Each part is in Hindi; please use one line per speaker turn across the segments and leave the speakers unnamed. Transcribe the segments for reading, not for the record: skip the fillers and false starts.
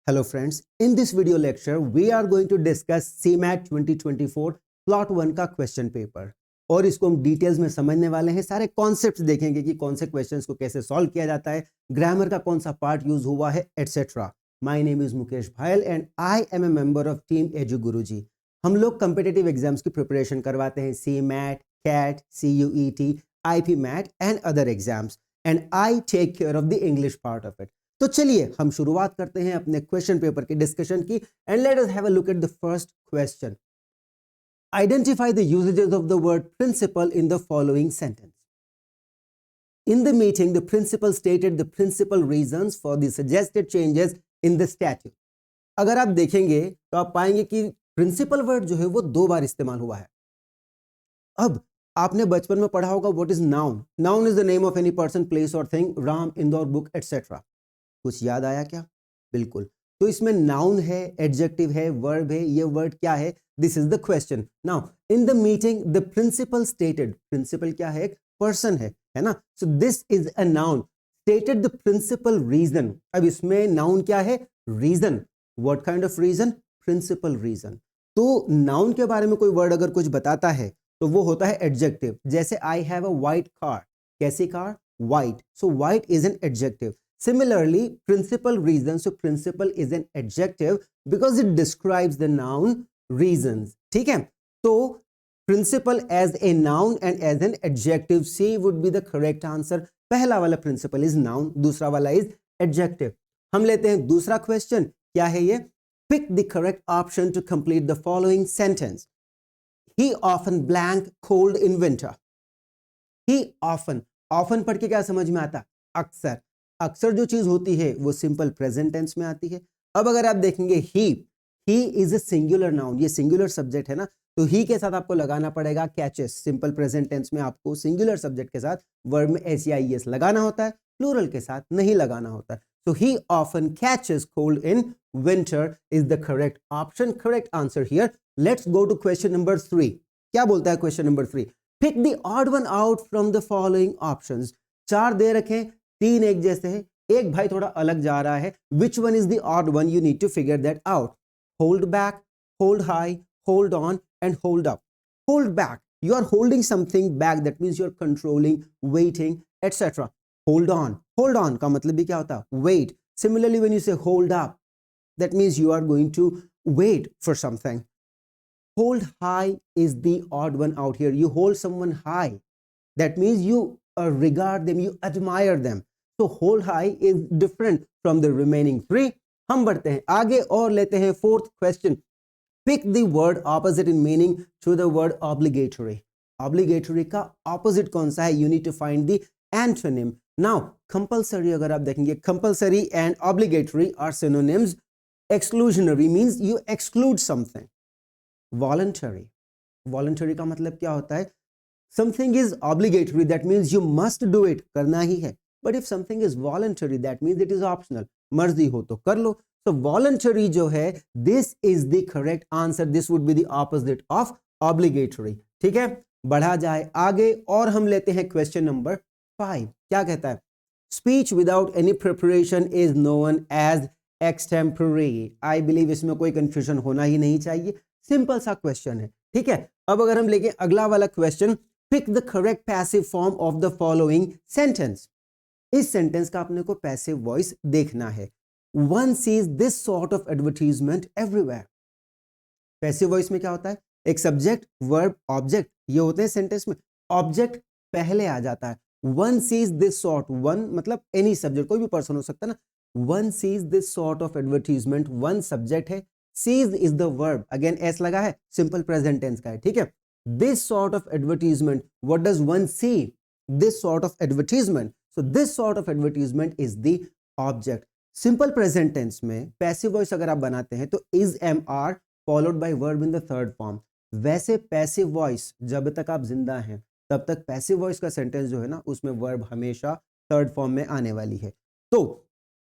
Hello friends, in this video lecture we are going to discuss CMAT 2024 plot 1 का क्वेश्चन पेपर और इसको हम डिटेल्स में समझने वाले हैं। सारे कॉन्सेप्ट्स देखेंगे कि कौन से क्वेश्चंस को कैसे सॉल्व किया जाता है, ग्रामर का कौन सा पार्ट यूज हुआ है, etcetera. My name is Mukesh Bhayal and I am a member of team Edu Guruji. हम लोग कम्पिटिटिव एग्जाम्स की प्रिपरेशन करवाते हैं, CMAT, CAT, CUET, IP MAT and other exams, and I take care of the English part of it. तो चलिए हम शुरुआत करते हैं अपने क्वेश्चन पेपर की डिस्कशन की, and let us have a look at the first question. Identify the usages of the word principle in the following sentence. In the meeting, the principal stated the principal reasons for the suggested changes in the statute. अगर आप देखेंगे तो आप पाएंगे कि प्रिंसिपल वर्ड जो है वो 2 बार इस्तेमाल हुआ है। अब आपने बचपन में पढ़ा होगा what is noun. Noun is the name of any person, place और thing, Ram, Indore, book, etcetera. कुछ याद आया क्या? बिल्कुल। तो इसमें नाउन है, एडजेक्टिव है, वर्ब है। ये वर्ड क्या है? This is the question. Now in the meeting the principal stated, principal क्या है? एक पर्सन है ना। So this is a noun, stated the principal reason. अब इसमें नाउन क्या है? Reason. What kind of reason? Principal reason. तो नाउन के बारे में कोई वर्ड अगर कुछ बताता है तो वो होता है एडजेक्टिव। जैसे I have a white car. कैसी car? White. So white is an adjective. Similarly, principal reason, so principal is an adjective because it describes the noun reasons. ठीक है, तो principal as a noun and as an adjective, C would be the correct answer. पहला वाला principal is noun, दूसरा वाला is adjective. हम लेते हैं दूसरा क्वेश्चन। क्या है ये? Pick the correct option to complete the following sentence. He often blank cold in winter. He often पढ़ के क्या समझ में आता? अक्सर। अक्सर जो चीज होती है वो सिंपल प्रेजेंट टेंस में आती है। अब अगर आप देखेंगे he is a singular noun, ये सिंगुलर सब्जेक्ट है ना, तो ही के साथ आपको लगाना पड़ेगा कैचेस। सिंपल प्रेजेंट टेंस में आपको सिंगुलर सब्जेक्ट के साथ वर्ब में SEIES लगाना होता है, प्लूरल के साथ नहीं लगाना होता है। So he often catches cold in winter is the correct option, correct answer here. Let's go to question number 3. क्या बोलता है question number 3? Pick the odd one out from the following options. 4 दे रखे, 3 एक जैसे हैं, एक भाई थोड़ा अलग जा रहा है। Which one is the odd one? You need to figure that out. Hold back, hold high, hold on and hold up. Hold back, you are holding something back, that means you are controlling, waiting, etc. Hold on का मतलब भी क्या होता है? Wait. Similarly, when you say hold up, that means you are going to wait for something. Hold high is the odd one out here. You hold someone high, that means you regard them, you admire them. So hold high is different from the remaining 3. हम बढ़ते हैं आगे और लेते हैं 4th question. Pick the word opposite in meaning to the word obligatory. Obligatory का opposite कौन सा है? You need to find the antonym. Now compulsory अगर आप देखेंगे, compulsory and obligatory are synonyms. Exclusionary means you exclude something. Voluntary का मतलब क्या होता है? Something is obligatory, that means you must do it, करना ही है. But if something is voluntary, that means it is optional. मर्जी हो तो कर लो. So voluntary जो है, this is the correct answer. This would be the opposite of obligatory. ठीक है, बढ़ा जाए आगे और हम लेते हैं क्वेश्चन नंबर 5. क्या कहता है? Speech without any preparation is known as extempore. I believe इसमें कोई कंफ्यूजन होना ही नहीं चाहिए, सिंपल सा क्वेश्चन है। ठीक है, अब अगर हम लेके अगला वाला question, pick the correct passive form of the following sentence. इस सेंटेंस का अपने को पैसिव वॉइस देखना है। One sees this sort of advertisement everywhere. Passive voice में क्या होता है? एक सब्जेक्ट, वर्ब, ऑब्जेक्ट, ये होते हैं सेंटेंस में। ऑब्जेक्ट पहले आ जाता है। One sees this sort, one मतलब एनी सब्जेक्ट, कोई भी पर्सन हो सकता है ना। One sees this sort of advertisement, one subject है, sees is the verb, again s लगा है, सिंपल प्रेजेंट टेंस का है। ठीक है, this sort of advertisement, what does one see? This sort of advertisement. So this sort of advertisement is the object. Simple present tense में passive voice अगर आप बनाते हैं तो is, am, are followed by verb in the third form. वैसे passive voice जब तक आप जिंदा हैं तब तक passive voice का sentence जो है ना उसमें verb हमेशा third form में आने वाली है। तो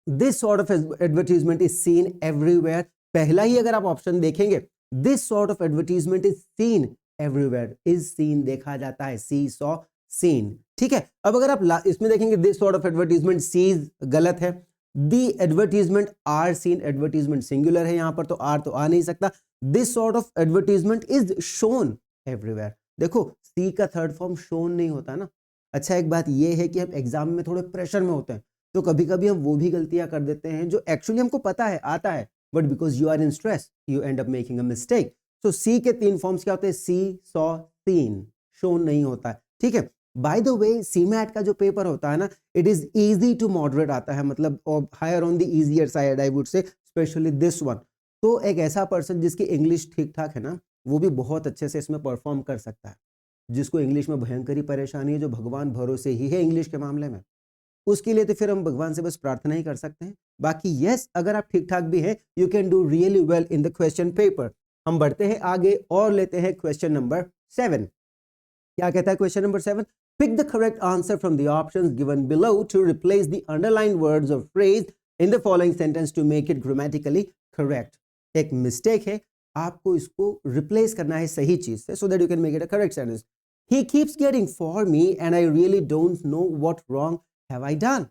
this sort of advertisement is seen everywhere. पहला ही अगर आप ऑप्शन देखेंगे, this sort of advertisement is seen everywhere. is seen देखा जाता है, see, saw, seen. ठीक है, अब अगर आप इसमें देखेंगे this sort of advertisement sees गलत है, the advertisement are seen, advertisement singular है यहां पर तो आर तो आ नहीं सकता. This sort of advertisement is shown everywhere. देखो सी का थर्ड फॉर्म शोन नहीं होता ना. अच्छा एक बात ये है कि हम एग्जाम में थोड़े प्रेशर में होते हैं तो कभी कभी हम वो भी गलतियां कर देते हैं जो एक्चुअली हमको पता है आता है, but because you are in stress you end up making a mistake. So C के 3 फॉर्म्स क्या होते हैं? सी, सॉ, सीन. शोन नहीं होता है. ठीक है. बाय द वे सीमैट का जो पेपर होता है ना, it is easy to moderate आता है, मतलब higher on the easier side I would say, specially this one. तो एक ऐसा पर्सन जिसकी इंग्लिश ठीक ठाक है ना, वो भी बहुत अच्छे से इसमें परफॉर्म कर सकता है. जिसको इंग्लिश में भयंकर ही परेशानी है, जो भगवान भरोसे ही है इंग्लिश के मामले में, उसके लिए तो फिर हम भगवान से बस प्रार्थना ही कर सकते हैं. बाकी यस, अगर आप ठीक ठाक भी हैं, you can do really well in the question paper. हम बढ़ते हैं आगे और लेते हैं क्वेश्चन नंबर 7. क्या कहता है question number 7? Pick the correct answer from the options given below to replace the underlined words or phrase in the following sentence to make it grammatically correct. एक मिस्टेक है, आपको इसको रिप्लेस करना है सही चीज से, so that you can make it a correct sentence. He keeps getting for me and I really don't know what wrong have I done.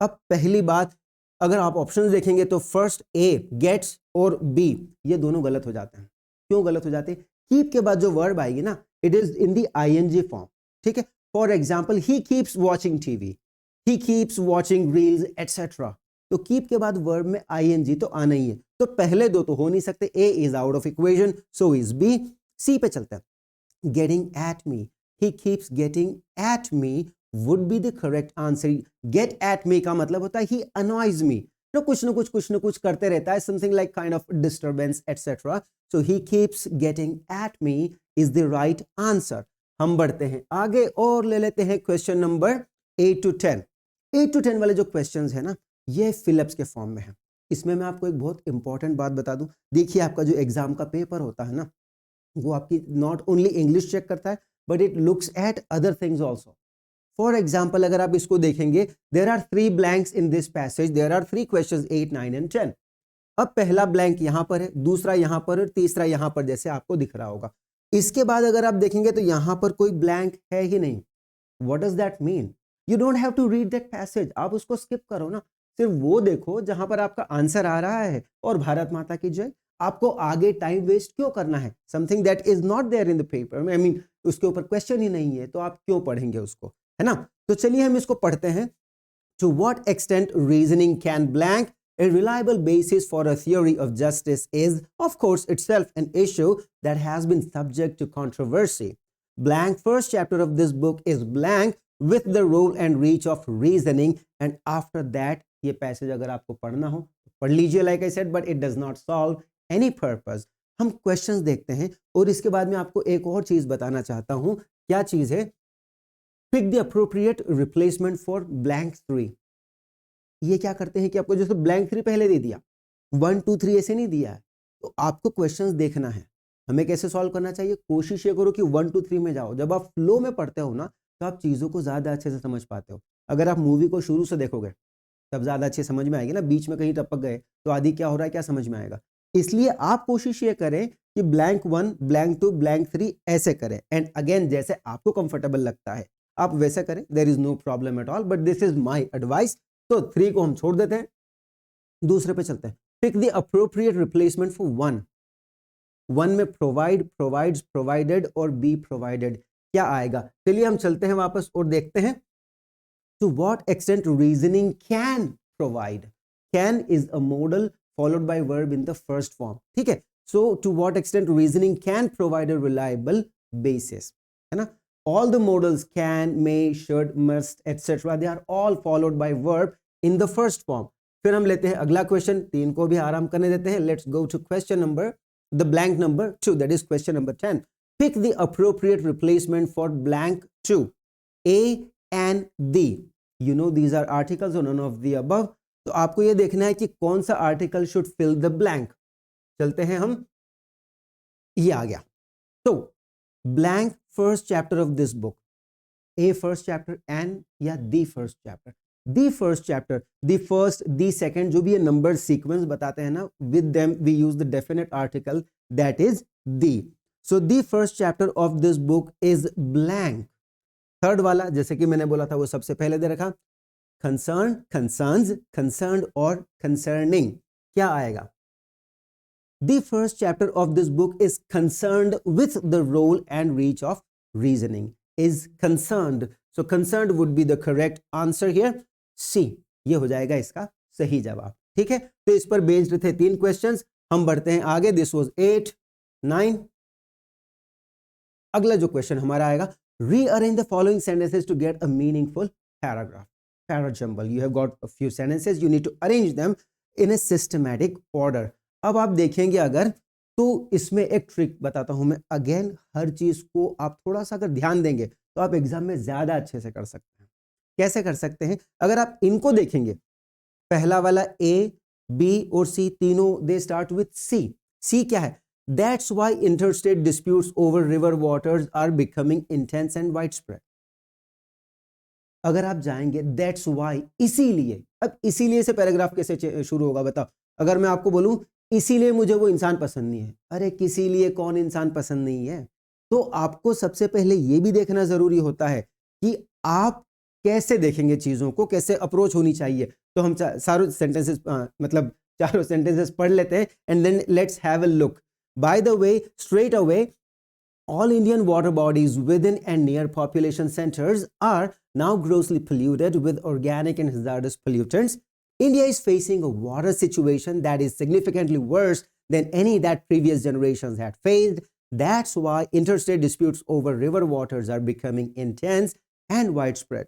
अब पहली बात, अगर आप ऑप्शंस देखेंगे तो फर्स्ट ए गेट्स और बी ये दोनों गलत हो जाते हैं. क्यों गलत हो जाते हैं? कीप के बाद जो वर्ब आएगी ना, it is in the ING form. ठीक है. For example he keeps watching TV, he keeps watching reels etcetera. तो कीप के बाद वर्ब में आईएनजी तो आना ही है, तो पहले दो तो हो नहीं सकते. A is out of equation, so is B. C पे चलते हैं. Getting at me, he keeps getting at me would be the correct answer. Get at me का मतलब होता है ही अनॉयज मी, तो कुछ ना कुछ करते रहता है, something like kind of disturbance etcetera. So he keeps getting at me is the right answer. हम बढ़ते हैं आगे और ले लेते हैं क्वेश्चन नंबर 8 to 10. 8 to 10 वाले जो क्वेश्चंस है ना, ये फिलिप्स के फॉर्म में है. इसमें मैं आपको एक बहुत इंपॉर्टेंट बात बता दूं. देखिए आपका जो एग्जाम का पेपर होता है ना, वो आपकी नॉट ओनली इंग्लिश चेक करता है, but it looks at other things also. For example अगर आप इसको देखेंगे, there are 3 blanks in this passage, there are 3 questions 8, 9 and 10. अब पहला ब्लैंक यहां पर है, दूसरा यहां पर और तीसरा यहां पर, जैसे आपको दिख रहा होगा. इसके बाद अगर आप देखेंगे तो यहां पर कोई ब्लैंक है ही नहीं. What does that mean? You don't have to read that passage, आप उसको स्किप करो ना. सिर्फ वो देखो जहां पर आपका आंसर आ रहा है, और भारत माता की जय. आपको आगे टाइम वेस्ट क्यों करना है? Something that is not there in the paper, I mean उसके ऊपर क्वेश्चन ही नहीं है, तो आप क्यों पढ़ेंगे उसको, है ना. तो चलिए हम इसको पढ़ते हैं. To what extent reasoning can blank a reliable basis for a theory of justice is, of course, itself an issue that has been subject to controversy. Blank first chapter of this book is blank with the role and reach of reasoning, and after that ये passage अगर आपको पढ़ना हो पढ़ लीजिए, like I said, but it does not solve any purpose. हम questions देखते हैं और इसके बाद में आपको एक और चीज बताना चाहता हूं. क्या चीज है? Pick the appropriate replacement for blank 3. ये क्या करते हैं कि आपको जैसे ब्लैंक 3 पहले दे दिया, 1 2 3 ऐसे नहीं दिया है, तो आपको क्वेश्चंस देखना है. हमें कैसे सॉल्व करना चाहिए? कोशिश ये करो कि 1 2 3 में जाओ. जब आप फ्लो में पढ़ते हो ना, तो आप चीज़ों को ज़्यादा अच्छे से समझ पाते हो. अगर आप मूवी को शुरू से देखोगे तब ज़्यादा अच्छे समझ में आएगी ना. बीच में कहीं टपक गए तो आदि क्या हो रहा है क्या समझ में आएगा. इसलिए आप कोशिश ये करें कि ब्लैंक 1 ब्लैंक 2 ब्लैंक 3 ऐसे करें. एंड अगेन जैसे आपको कंफर्टेबल लगता है आप वैसे करें. There is no problem at all, but this is my advice. तो 3 को हम छोड़ देते हैं, दूसरे पे चलते हैं. Pick the appropriate replacement for 1. 1 में प्रोवाइड, प्रोवाइड्स, प्रोवाइडेड और बी प्रोवाइडेड क्या आएगा? चलिए हम चलते हैं वापस और देखते हैं. To what extent reasoning can provide. Can is a modal followed by verb in the first form. ठीक है. So to what extent reasoning can provide a reliable basis, है ना. All the modals can, may, should, must, etc. They are all followed by verb in the first form. फिर हम लेते हैं अगला क्वेश्चन. 3 को भी आराम करने देते हैं. Let's go to question number, the blank number 2. That is question number 10. Pick the appropriate replacement for blank 2. A and the. You know these are articles or none of the above. तो आपको ये देखना है कि कौन सा article should fill the blank. चलते हैं हम. ये आ गया. तो blank first chapter of this book. A first chapter and या the first chapter. The first chapter, the first, the second, जो भी ये number sequence बताते हैं ना, with them we use the definite article that is the. So the first chapter of this book is blank. Third वाला जैसे कि मैंने बोला था वो सबसे पहले दे रखा. कंसर्न, कंसर्न्स, कंसर्न्ड और कंसर्निंग क्या आएगा? The first chapter of this book is concerned with the role and reach of reasoning. Is concerned. So concerned would be the correct answer here. C. ये हो जाएगा इसका सही जवाब. ठीक है, तो इस पर बेस्ड थे 3 क्वेश्चंस. हम बढ़ते हैं आगे. This was 8, 9. अगला जो क्वेश्चन हमारा आएगा, rearrange the following sentences to get a meaningful paragraph. Parajumble. You have got a few sentences. You need to arrange them in a systematic order. अब आप देखेंगे अगर, तो इसमें एक ट्रिक बताता हूं मैं. अगेन हर चीज को आप थोड़ा सा अगर ध्यान देंगे तो आप एग्जाम में ज्यादा अच्छे से कर सकते हैं. कैसे कर सकते हैं? अगर आप इनको देखेंगे, पहला वाला ए, बी और सी तीनों दे स्टार्ट विथ सी. सी क्या है? That's why interstate disputes over river waters are becoming intense and widespread. अगर आप जाएंगे that's why, इसीलिए. अब इसीलिए से पैराग्राफ कैसे शुरू होगा बताओ? अगर मैं आपको बोलूं इसीलिए मुझे वो इंसान पसंद नहीं है, अरे किसी लिए कौन इंसान पसंद नहीं है? तो आपको सबसे पहले ये भी देखना जरूरी होता है कि आप कैसे देखेंगे चीजों को, कैसे अप्रोच होनी चाहिए. तो हम चारों सेंटेंसेस पढ़ लेते हैं and then let's have a look. By the way, straight away, all Indian water bodies within and near population centers are now grossly polluted with organic and hazardous pollutants. India is facing a water situation that is significantly worse than any that previous generations had faced. That's why interstate disputes over river waters are becoming intense and widespread.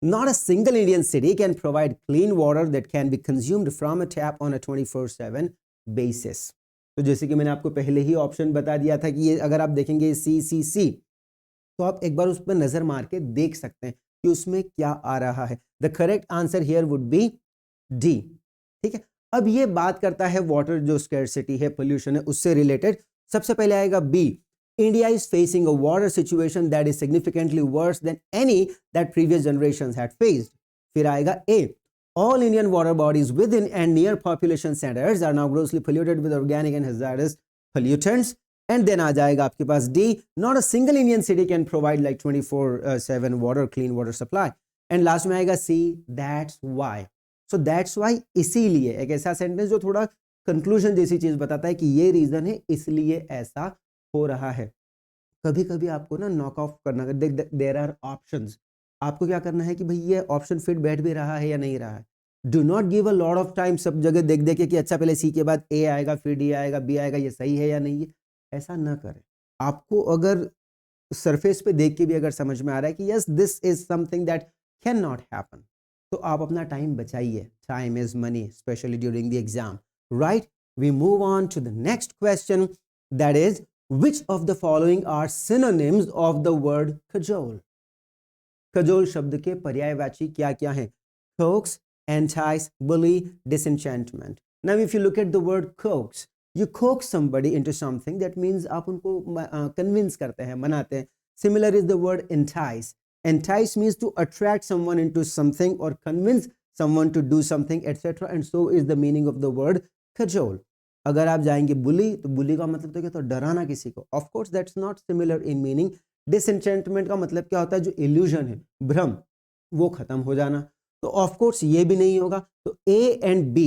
Not a single Indian city can provide clean water that can be consumed from a tap on a 24/7 basis. तो जैसे कि मैंने आपको पहले ही ऑप्शन बता दिया था कि ये अगर आप देखेंगे सी, तो आप एक बार उस पर नजर मार के देख सकते हैं कि उसमें क्या आ रहा है. The correct answer here would be D. ठीक है, अब ये बात करता है वाटर जो स्कैर्सिटी है, पोल्यूशन है, उससे रिलेटेड. सबसे पहले आएगा B. India is facing a water situation that is significantly worse than any that previous generations had faced. फिर आएगा ए. All Indian water bodies within and near population centers are now grossly polluted with organic and hazardous pollutants. And then आ जाएगा आपके पास D. Not a single Indian city can provide like 24/7 water, clean water supply. And last में आएगा C. That's why. So that's why, इसीलिए, एक ऐसा सेंटेंस जो थोड़ा कंक्लूजन जैसी चीज बताता है कि ये रीजन है, इसलिए ऐसा हो रहा है. कभी कभी आपको ना नॉक ऑफ करना, देयर आर ऑप्शंस. आपको क्या करना है कि भाई ये ऑप्शन फिट बैठ भी रहा है या नहीं रहा है. Do not give a lot of time सब जगह देख देखे कि अच्छा पहले सी के बाद ए आएगा, फिर डी आएगा, बी आएगा, ये सही है या नहीं है. ऐसा ना करें. आपको अगर सरफेस पे देख के भी अगर समझ में आ रहा है कि yes this is something that can not happen, तो आप अपना टाइम बचाइए. Time is money, specially during the exam. Right, we move on to the next question, that is which of the following are synonyms of the word cajole? Cajole शब्द के पर्यायवाची क्या क्या हैं? coax, entice, bully, disenchantment. Now if you look at the word coax, you coax somebody into something, that means आप उनको convince करते हैं, मनाते हैं. Similar is the word entice. Entice means to attract someone into something or convince someone to do something, etc. And so is the meaning of the word cajole. अगर आप जाएंगे बुली, तो बुली का मतलब तो क्या, तो डराना किसी को. Of course that's not similar in meaning. Disenchantment का मतलब क्या होता है, जो इल्यूजन है, भ्रम, वो खत्म हो जाना. तो ऑफ कोर्स ये भी नहीं होगा. तो ए एंड बी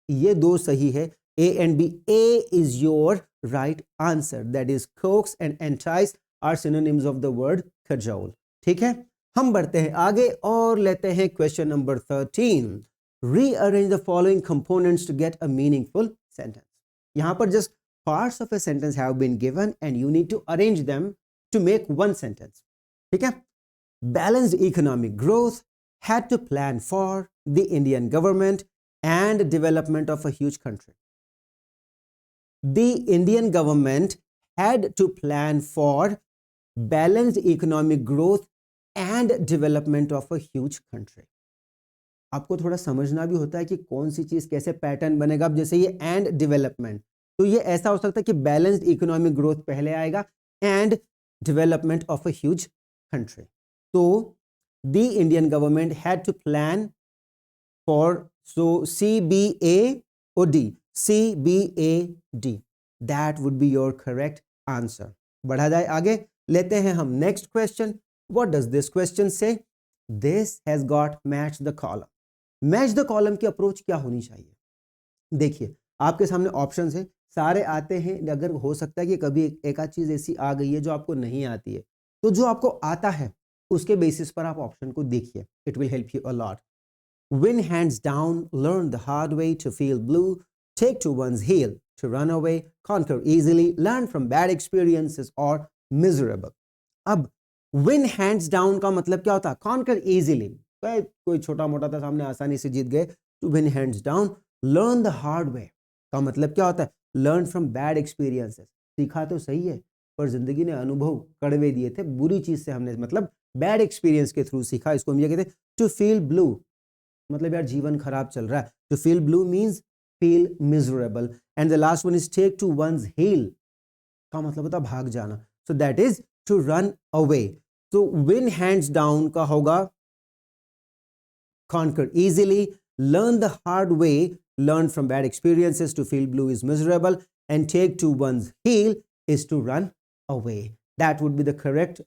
ये दो सही है. A and B. A is your right answer. That is coax and entice are synonyms of the word cajole. ठीक है, हम बढ़ते हैं आगे और लेते हैं question number 13. Rearrange the following components to get a meaningful sentence. यहाँ पर just parts of a sentence have been given and you need to arrange them to make one sentence. ठीक है? Balanced economic growth had to plan for the Indian government and development of a huge country. The Indian government had to plan for balanced economic growth and development of a huge country. आपको थोड़ा समझना भी होता है कि कौन सी चीज कैसे पैटर्न बनेगा. अब जैसे ये एंड डेवलपमेंट, तो ये ऐसा हो सकता है कि बैलेंस्ड इकोनॉमिक ग्रोथ पहले आएगा and development of a huge country. तो the Indian government had to plan for, so CBA or D, CBAD, that would be your correct answer. बढ़ा जाए आगे, लेते हैं हम next question. What does this question say? This has got match the column. Match the column की अप्रोच क्या होनी चाहिए? देखिए आपके सामने ऑप्शंस हैं, सारे आते हैं, अगर हो सकता है कि कभी एक आध चीज ऐसी आ गई है जो आपको नहीं आती है, तो जो आपको आता है उसके बेसिस पर आप ऑप्शन को देखिए, it will help you a lot. Win hands down, learn the hard way to feel blue, take to one's heel, to run away, conquer easily, learn from bad experiences or miserable. अब win hands down का मतलब क्या होता है? Conquer easily, कोई छोटा मोटा था सामने आसानी से जीत गए, to win hands down. Learn the hard way का मतलब क्या होता है? Learn from bad experiences, सीखा तो सही है पर जिंदगी ने अनुभव कड़वे दिए थे, बुरी चीज से हमने मतलब बैड एक्सपीरियंस के थ्रू सीखा, इसको हम ये कहते हैं टू फील ब्लू, मतलब यार जीवन खराब चल रहा है। To feel blue means feel miserable. And the last one is take to one's heel का मतलब होता है भाग जाना, so that is to run away. तो विन हैंड्स डाउन का होगा conquer easily, learn the hard way, learn from bad experiences, to feel blue is miserable, and take to one's heel is to run away. That would be the correct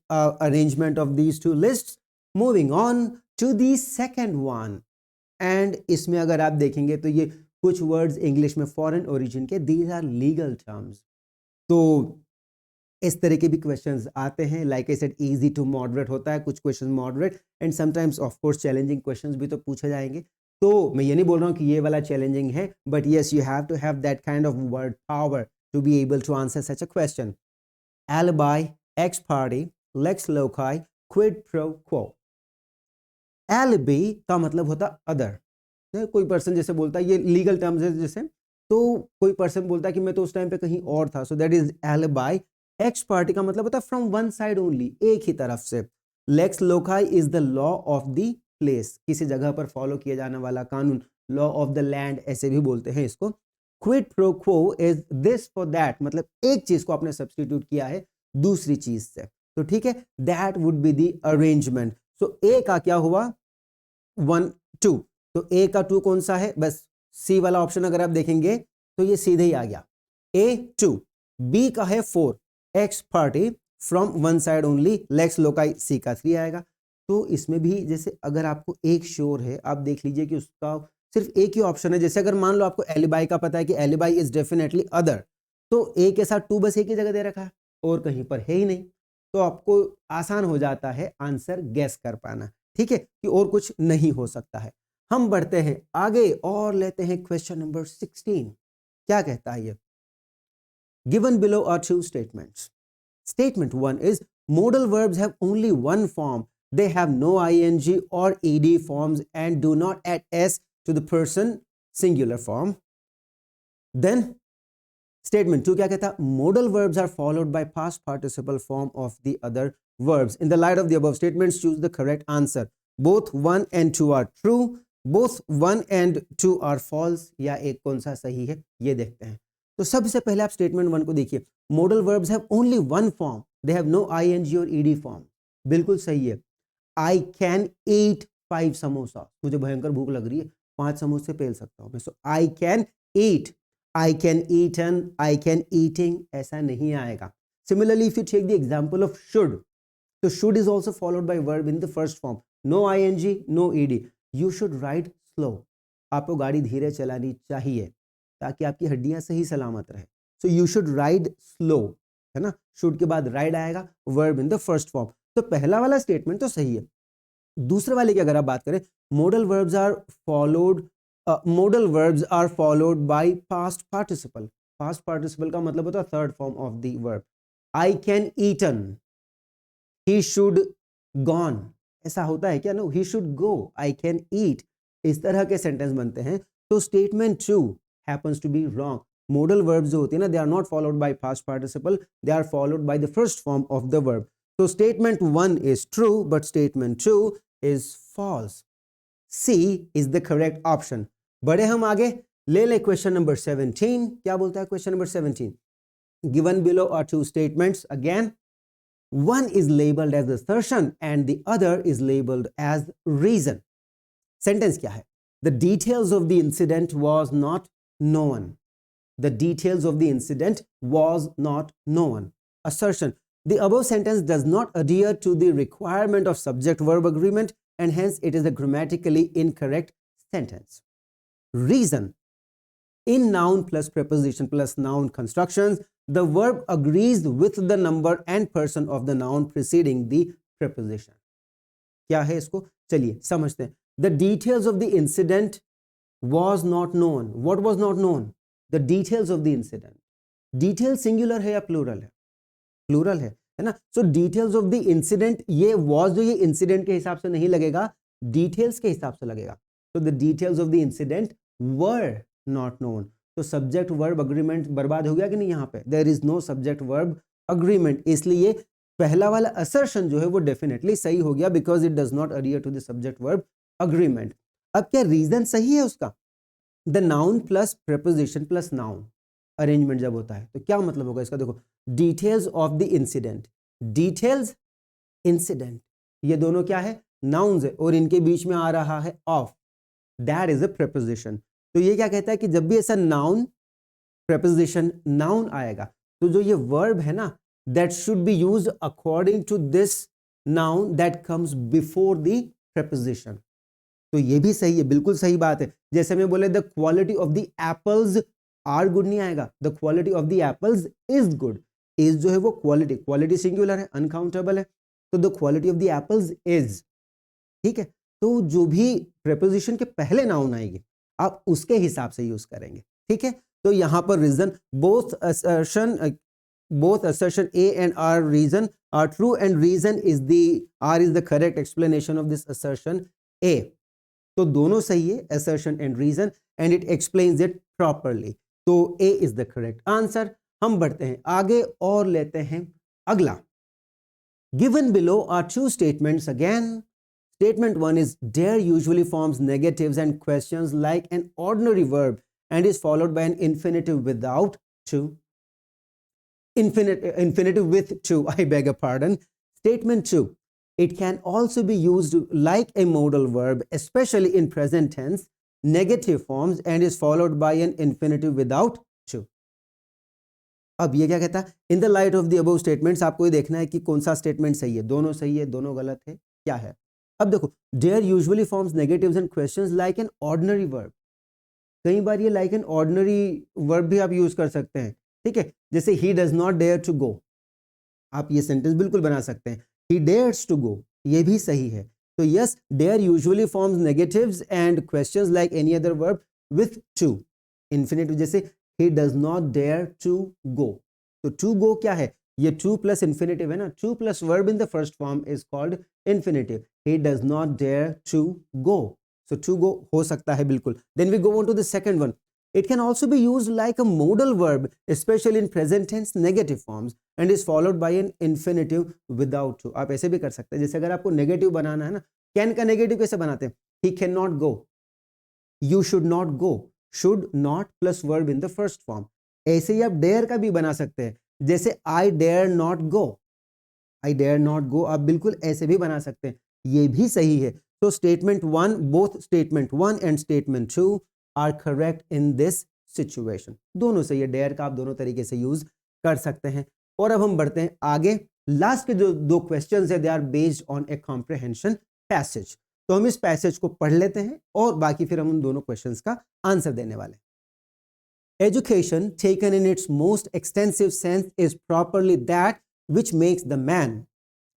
arrangement of these two lists. Moving on to the second one. एंड इसमें अगर आप देखेंगे तो ये कुछ वर्ड्स इंग्लिश में फॉरेन ओरिजिन के, दीज आर लीगल टर्म्स। तो इस तरह के भी क्वेश्चंस आते हैं, like I said easy to moderate होता है, कुछ question moderate and sometimes of course challenging questions भी तो पूछे जाएंगे। तो मैं ये नहीं बोल रहा हूँ कि ये वाला चैलेंजिंग है, but yes you have to have that kind of word power to be able to answer such a question. alibi, ex parte, lex loci, quid pro quo। alibi का मतलब होता अदर, कोई पर्सन जैसे बोलता है, ये लीगल टर्म्स है जैसे, तो कोई पर्सन बोलता है कि मैं तो उस टाइम पे कहीं और था, सो that is alibi। X party का मतलब होता है फ्रॉम वन साइड ओनली, एक ही तरफ से। Lex loci is the law of the place, किसी जगह पर फॉलो किया जाने वाला कानून, लॉ ऑफ द लैंड ऐसे भी बोलते हैं इसको। Quid pro quo is this for that, मतलब एक चीज को आपने सब्स्टिट्यूट किया है दूसरी चीज से, तो ठीक है, that would be the arrangement. So A का क्या हुआ? 1 2, तो ए का 2 कौन सा है? बस सी वाला ऑप्शन अगर आप देखेंगे तो ये सीधे ही आ गया, A2। बी का है 4, ex party from one side only, लेक्स लोकाई, सी का 3 आएगा। तो इसमें भी जैसे अगर आपको एक श्योर है, आप देख लीजिए कि उसका सिर्फ एक ही ऑप्शन है। जैसे अगर मान लो आपको एलिबाई का पता है कि एलिबाई इज डेफिनेटली अदर, तो ए के साथ 2 बस एक ही जगह दे रखा है और कहीं पर है ही नहीं, तो आपको आसान हो जाता है आंसर गैस कर पाना, ठीक है, कि और कुछ नहीं हो सकता है। हम बढ़ते हैं आगे और लेते हैं क्वेश्चन नंबर 16। क्या कहता है ये? Given below are 2 statements. Statement 1 is modal verbs have only one form. They have no ing or ed forms and do not add s to the person singular form. Then statement 2 क्या कहता? Modal verbs are followed by past participle form of the other verbs. In the light of the above statements, choose the correct answer. Both 1 and 2 are true. Both 1 and 2 are false. या एक कौन सा सही है ये देखते हैं। तो सबसे पहले आप स्टेटमेंट 1 को देखिए, modal verbs have only one form. They have no ing or ed form. बिल्कुल सही है। I can eat 5 समोसा, मुझे भयंकर भूख लग रही है, 5 समोसे पेल सकता हूं मैं। So I can eat, I can eaten, I can eating, ऐसा नहीं आएगा। Similarly, if you take the example of should, so should is also followed by verb in the first form. No ing, no ed. You should ride slow. आपको गाड़ी धीरे चलानी चाहिए ताकि आपकी हड्डियां सही सलामत रहे। So you should ride slow, है ना? शुड के बाद राइड आएगा, verb in the first form. तो पहला वाला स्टेटमेंट तो सही है। दूसरे वाले की अगर आप बात करें, modal verbs are followed by past participle। past participle का मतलब होता है third form of the verb. I can eaten, he should gone, ऐसा होता है क्या? No, he should go, I can eat, इस तरह के सेंटेंस बनते हैं। तो statement 2 happens to be wrong। modal verbs जो होते हैं ना, they are not followed by past participle, they are followed by the first form of the verb। तो statement 1 is true but statement 2 is false। C is the correct option। बढ़े हम आगे, ले ले क्वेश्चन नंबर 17। क्या बोलता है question number 17? Given below are 2 statements again, one is labeled as assertion and the other is labeled as reason। Sentence क्या है? The details of the incident was not known। The details of the incident was not known। Assertion: the above sentence does not adhere to the requirement of subject-verb agreement and hence it is a grammatically incorrect sentence. Reason: in noun plus preposition plus noun constructions, the verb agrees with the number and person of the noun preceding the preposition. क्या है इसको, चलिए समझते हैं. The details of the incident was not known. What was not known? The details of the incident. Detail singular है या plural है? Plural है ना. So details of the incident, ये was जो ये incident के हिसाब से नहीं लगेगा, details के हिसाब से लगेगा. So the details of the incident were not known. तो subject verb agreement बर्बाद हो गया कि नहीं यहाँ पे? There is no subject verb agreement. इसलिए पहला वाला assertion जो है वो definitely सही हो गया because it does not adhere to the subject verb agreement. अब क्या रीजन सही है उसका? The noun plus preposition plus noun arrangement जब होता है तो क्या मतलब होगा इसका? देखो, details of the incident, details, incident, ये दोनों क्या है? नाउन्स है और इनके बीच में आ रहा है of, that is a preposition. तो ये क्या कहता है कि जब भी ऐसा नाउन प्रेपोजिशन नाउन आएगा तो जो ये वर्ब है ना, that should be used according to this noun that comes before the preposition. तो ये भी सही है, बिल्कुल सही बात है. जैसे मैं बोले the quality of the apples are good नहीं आएगा, the quality of the apples is good. Is जो है वो क्वालिटी, क्वालिटी सिंगुलर है, अनकाउंटेबल है, तो the quality of the apples is. ठीक है, तो जो भी प्रेपोजिशन के पहले नाउन आएगी आप उसके हिसाब से यूज करेंगे. ठीक है, तो यहां पर reason both assertion A and R reason are true and reason is the R is the correct explanation of this assertion A. तो दोनों सही है, assertion and reason, and it explains it properly. तो A is the correct answer. हम बढ़ते हैं आगे और लेते हैं अगला. Given below are two statements again. Statement 1 is dare usually forms negatives and questions like an ordinary verb and is followed by an infinitive without to. Infinitive with to, I beg your pardon. Statement 2. It can also be used like a modal verb, especially in present tense, negative forms, and is followed by an infinitive without to. अब ये क्या कहता है? In the light of the above statements, आपको ये देखना है कि कौन सा स्टेटमेंट सही है. दोनों सही है, दोनों गलत है, क्या है? अब देखो, dare usually forms negatives and questions like an ordinary verb. कई बार ये like an ordinary verb भी आप यूज कर सकते हैं. ठीक है, जैसे he does not dare to go, आप ये सेंटेंस बिल्कुल बना सकते हैं. He dares to go, ये भी सही है. तो yes, dare usually forms negatives and questions like any other verb with to. Infinitive जैसे he does not dare to go. तो to go क्या है? ये to plus infinitive है ना. To plus verb in the first form is called infinitive. He does not dare to go. So to go हो सकता है बिल्कुल. Then we go on to the second one. It can also be used like a modal verb, especially in present tense negative forms, and is followed by an infinitive without to. आप ऐसे भी कर सकते हैं. जैसे अगर आपको नेगेटिव बनाना है ना, can का नेगेटिव कैसे बनाते हैं? He cannot go, you should not go, should not plus verb in the first form. ऐसे ही आप dare का भी बना सकते हैं. जैसे I dare not go, I dare not go, आप बिल्कुल ऐसे भी बना सकते हैं. ये भी सही है. तो statement 1, both statement 1 and statement 2 are correct in this situation. दोनों सही है. dare का आप दोनों तरीके से यूज कर सकते हैं. और अब हम बढ़ते हैं आगे. लास्ट के जो दो क्वेश्चंस है, they are based on a comprehension passage. तो हम इस पैसेज को पढ़ लेते हैं और बाकी फिर हम उन दोनों क्वेश्चंस का आंसर देने वाले हैं. Education, taken in its most extensive sense, is properly that which makes the man.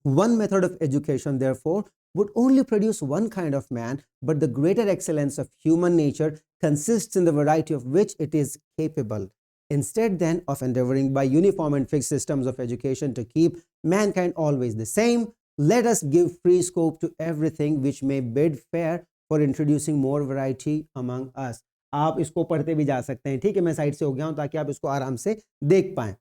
One method of education, therefore, would only produce one kind of man, but the greater excellence of human nature consists in the variety of which it is capable. Instead, then, of endeavoring by uniform and fixed systems of education to keep mankind always the same, let us give free scope to everything which may bid fair for introducing more variety among us. आप इसको पढ़ते भी जा सकते हैं. ठीक है, मैं साइड से हो गया हूं ताकि आप इसको आराम से देख पाएं.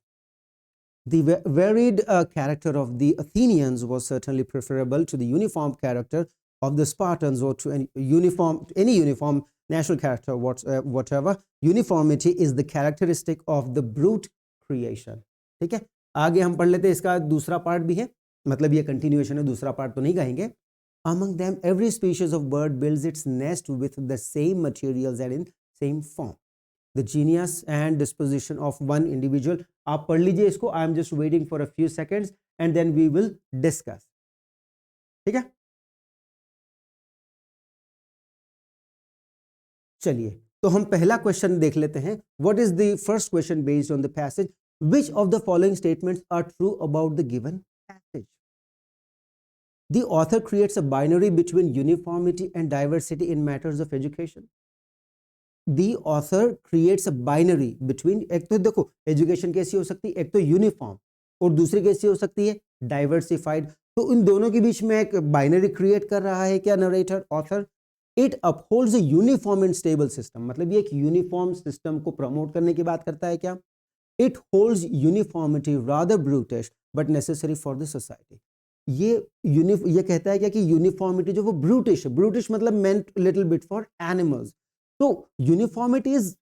The varied character of the Athenians was certainly preferable to the uniform character of the Spartans or to any uniform national character whatever. Uniformity is the characteristic of the brute creation. ठीक है, आगे हम पढ़ लेते हैं. इसका दूसरा पार्ट भी है, मतलब ये कंटिन्यूएशन है, दूसरा पार्ट तो नहीं कहेंगे. Among them, every species of bird builds its nest with the same materials and in same form. The genius and disposition of one individual. आप पढ़ लीजिए इसको. I am just waiting for a few seconds and then we will discuss. ठीक है. चलिए तो हम पहला क्वेश्चन देख लेते हैं. What is the first question based on the passage? Which of the following statements are true about the given passage? The author creates a binary between uniformity and diversity in matters of education. The author creates a binary between, एक तो देखो एजुकेशन कैसी हो सकती है, एक तो यूनिफॉर्म और दूसरी कैसी हो सकती है, डाइवर्सिफाइड. तो इन दोनों के बीच में एक बाइनरी क्रिएट कर रहा है क्या narrator, author. It upholds a uniform and stable system, मतलब ये एक यूनिफॉर्म सिस्टम को प्रमोट करने की बात करता है क्या. It holds uniformity rather brutish but necessary for the society. ये कहता है क्या कि यूनिफॉर्मिटी जो वो ब्रूटिश है. ब्रूटिश मतलब meant little bit for animals. तो uniformity is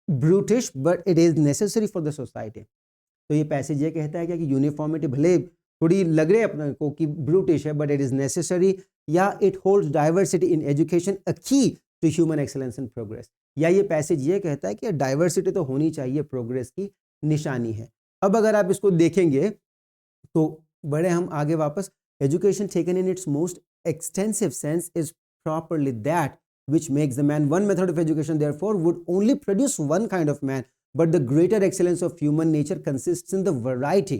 brutish but it is necessary for the society. तो ये पैसेज ये कहता है क्या कि यूनिफॉर्मिटी भले थोड़ी लग रही है अपने को कि ब्रूटिश है बट इट इज नेसेसरी. या it holds diversity in education a key to human excellence and progress. या ये पैसेज ये कहता है कि डाइवर्सिटी तो होनी चाहिए, प्रोग्रेस की निशानी है. अब अगर आप इसको देखेंगे तो बड़े हम आगे वापस, education taken in its most extensive sense is properly that which makes the man. One method of education therefore would only produce one kind of man, but the greater excellence of human nature consists in the variety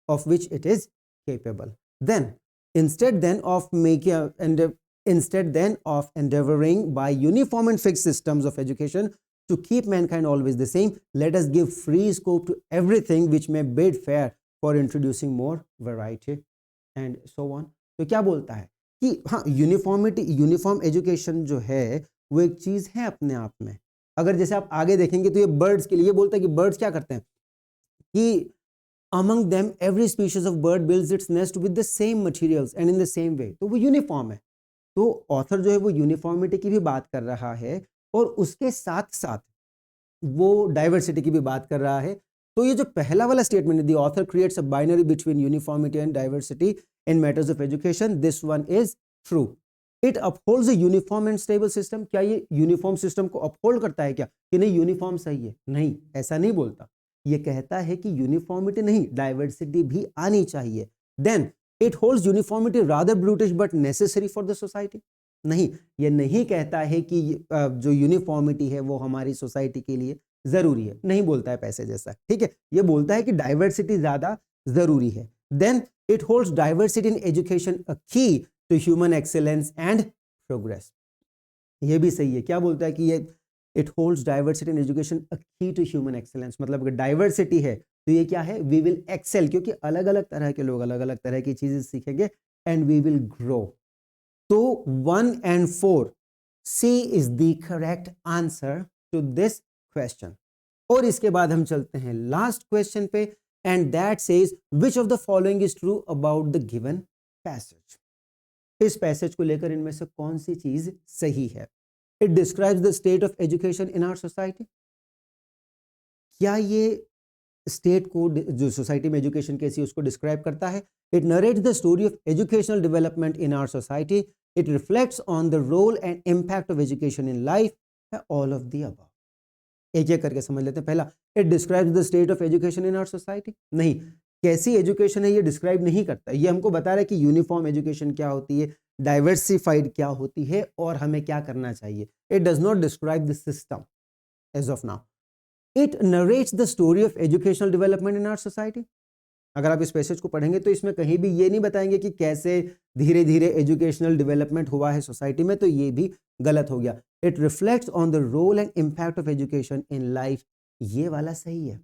of which it is capable. Then instead then of endeavoring by uniform and fixed systems of education to keep mankind always the same, let us give free scope to everything which may bid fair for introducing more variety and so on. तो क्या बोलता है कि हाँ, यूनिफॉर्म एजुकेशन जो है वो एक चीज है अपने आप में. अगर जैसे आप आगे देखेंगे तो ये बर्ड्स के लिए बोलता है कि बर्ड्स क्या करते हैं कि among them every species of bird builds its nest with the same materials and in the same way. तो वो यूनिफॉर्म है. तो ऑथर जो है वो यूनिफॉर्मिटी की भी बात कर रहा है और उसके साथ साथ वो डाइवर्सिटी की भी बात कर रहा है. तो ये जो पहला वाला स्टेटमेंट है, the author creates a binary between uniformity and diversity in matters of education, this one is true. It upholds a uniform and stable system. क्या ये यूनिफॉर्म सिस्टम को अपहोल्ड करता है क्या कि नहीं यूनिफॉर्म सही है? नहीं, ऐसा नहीं बोलता. ये कहता है कि यूनिफॉर्मिटी नहीं, डाइवर्सिटी भी आनी चाहिए. Then it holds uniformity rather brutish but necessary for the society. नहीं, ये नहीं कहता है कि जो यूनिफॉर्मिटी है वो हमारी सोसाइटी के लिए जरूरी है, नहीं बोलता है पैसेज ऐसा. ठीक है, ये बोलता है कि डाइवर्सिटी ज्यादा जरूरी है. Then it holds diversity in education a key to human excellence and progress. ये भी सही है. क्या बोलता है कि ये it holds diversity in education a key to human excellence, मतलब अगर डाइवर्सिटी है तो ये क्या है, वी विल एक्सेल, क्योंकि अलग अलग तरह के लोग अलग अलग तरह की चीजें सीखेंगे एंड वी विल ग्रो. तो 1 and 4 C is the correct answer to this question. और इसके बाद हम चलते हैं लास्ट क्वेश्चन पे, and that says which of the following is true about the given passage. इस पैसेज को लेकर इनमें से कौन सी चीज सही है? It describes the state of education in our society. क्या ये स्टेट को, जो सोसाइटी में एजुकेशन कैसी उसको डिस्क्राइब करता है? It narrates the story of educational development in our society. It reflects on the role and impact of education in life. All of the above. एक एक करके समझ लेते हैं. पहला, it describes the state of education in our society. नहीं, कैसी एजुकेशन है ये डिस्क्राइब नहीं करता. ये हमको बता रहा है कि यूनिफॉर्म एजुकेशन क्या होती है, डाइवर्सिफाइड क्या होती है और हमें क्या करना चाहिए. It does not describe the system as of now. It narrates the story of educational development in our society. अगर आप इस पैसेज को पढ़ेंगे तो इसमें कहीं भी ये नहीं बताएंगे कि कैसे धीरे धीरे एजुकेशनल डेवलपमेंट हुआ है सोसाइटी में, तो ये भी गलत हो गया. It reflects on the role and impact of education in life. ये वाला सही है.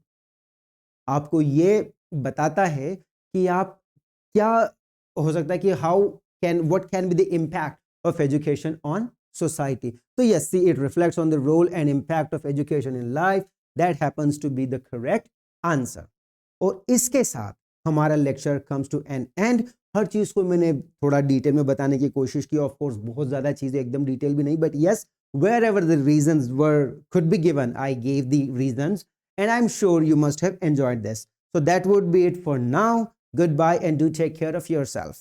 आपको ये बताता है कि आप क्या हो सकता है कि what can be the impact of education on society. तो yes, see it reflects on the role and impact of education in life. That happens to be the correct answer. और इसके साथ हमारा lecture comes to an end. हर चीज को मैंने थोड़ा डिटेल में बताने की कोशिश की. ऑफ कोर्स बहुत ज्यादा चीजें एकदम डिटेल भी नहीं, but yes, wherever the reasons could be given, I gave the reasons, and I'm sure you must have enjoyed this. So that would be it for now. Goodbye and do take care of yourself.